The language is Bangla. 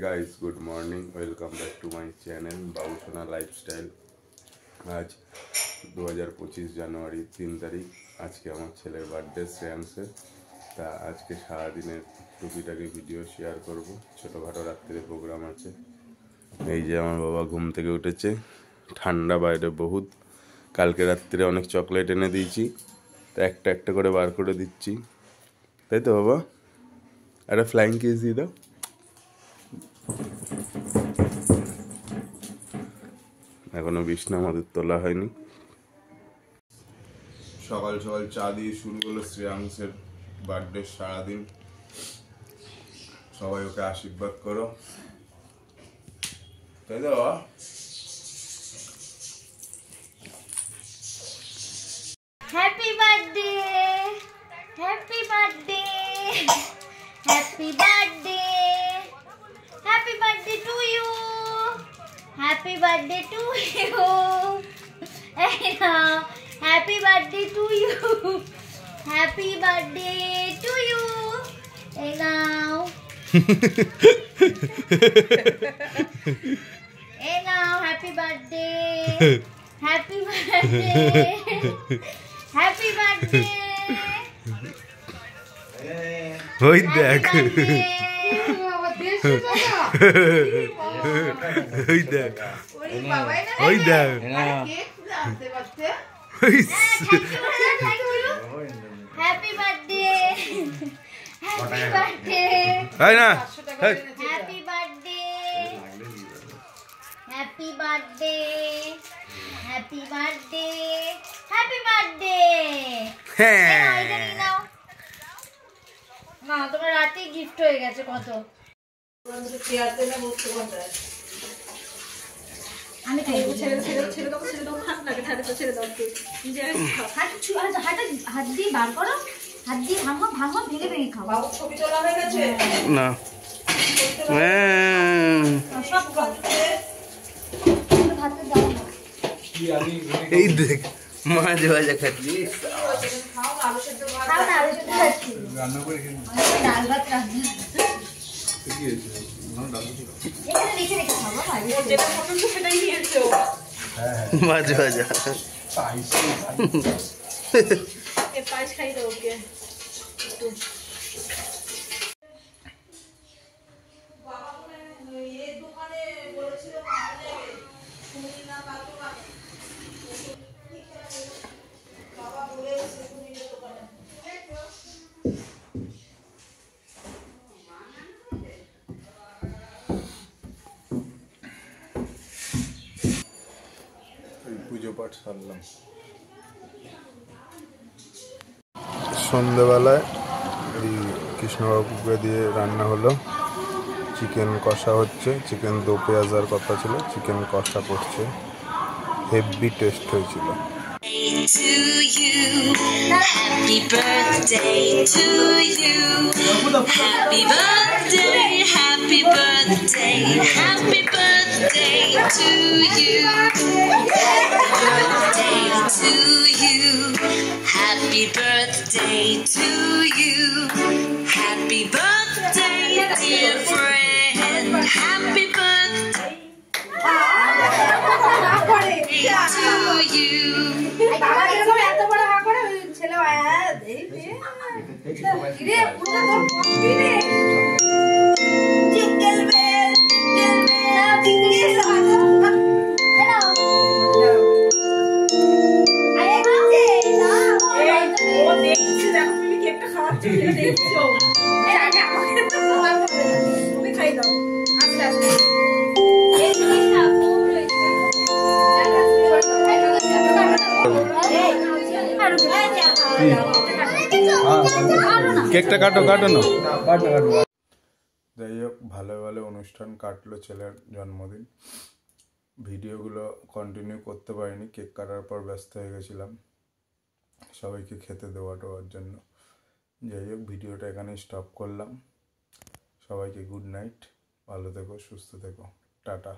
Guys, good morning, welcome back to my channel Babusona lifestyle. আজ 2025 জানুয়ারি 3 তারিখ। আজকে আমার ছেলের বার্থডে শ্রেয়াংসের। তা আজকে সারাদিনের টুকিটাকি ভিডিও শেয়ার করব। ছোটোখাটো রাত্রে প্রোগ্রাম আছে। এই যে আমার বাবা ঘুম থেকে উঠেছে, ঠান্ডা বাইরে বহুত। কালকে রাত্রে অনেক চকলেট এনে দিয়েছি, তা একটা একটা করে বার করে দিচ্ছি, তাই তো বাবা? একটা ফ্লাইং কিস দিয়ে দাও। এখনো বিছনা আমাদের তোলা হয়নি। সকাল সকাল চা দিয়ে শুরু হলো শ্রেয়াংসের বার্থডে সারাদিন। সবাই ওকে আশীর্বাদ করো, তাই তো বাবা? Happy birthday, happy birthday, happy birthday, happy birthday to you, happy birthday to you, happy birthday to you, happy birthday to you, এই নাও, এই নাও, happy birthday, happy birthday, happy birthday. ওই দেখ, ওই দেখ, ওই দেখ, হ্যাপি বার্থডে, হ্যাপি বার্থডে, হয় না? Happy birthday, happy birthday, happy birthday, happy birthday. হ্যাঁ, না তোমার রাতে গিফট হয়ে গেছে কত। আমি হাত দিয়ে বার করো, হাত দিয়ে ভাঙো ভাঙো, ভেঙে ভেঙে খাও। ছবি তোলা হয়ে গেছে না? সব ভাতে দাও না। এই দেখ, মাছ ভাজা খাচ্ছি। ডাল ভাত রাখবি, মাছ ভাজা। পায়েস খাই দাও ওকে। পুজো পাঠ সারলাম। সন্ধ্যেবেলায় এই কৃষ্ণবাবুকে দিয়ে রান্না হলো, চিকেন কষা হচ্ছে। চিকেন দো পেঁয়াজার কথা ছিল, চিকেন কষা করছে। হেভি টেস্ট হয়েছিল। To you, happy birthday to you, happy birthday, happy birthday, happy birthday to you, birthday to you, happy birthday to you, happy birthday dear friend, happy birthday to you. কেকটা কাটো, কাটো না, কাটো কাটো। যাই হোক, ভালো ভালো অনুষ্ঠান কাটলো ছেলের জন্মদিন। ভিডিওগুলো কন্টিনিউ করতে পারিনি, কেক কাটার পর ব্যস্ত হয়ে গেছিলাম সবাইকে খেতে দেওয়ার জন্য। যাই হোক, ভিডিওটা এখানে স্টপ করলাম। সবাইকে গুড নাইট, ভালো থেকো, সুস্থ থেকো, টাটা।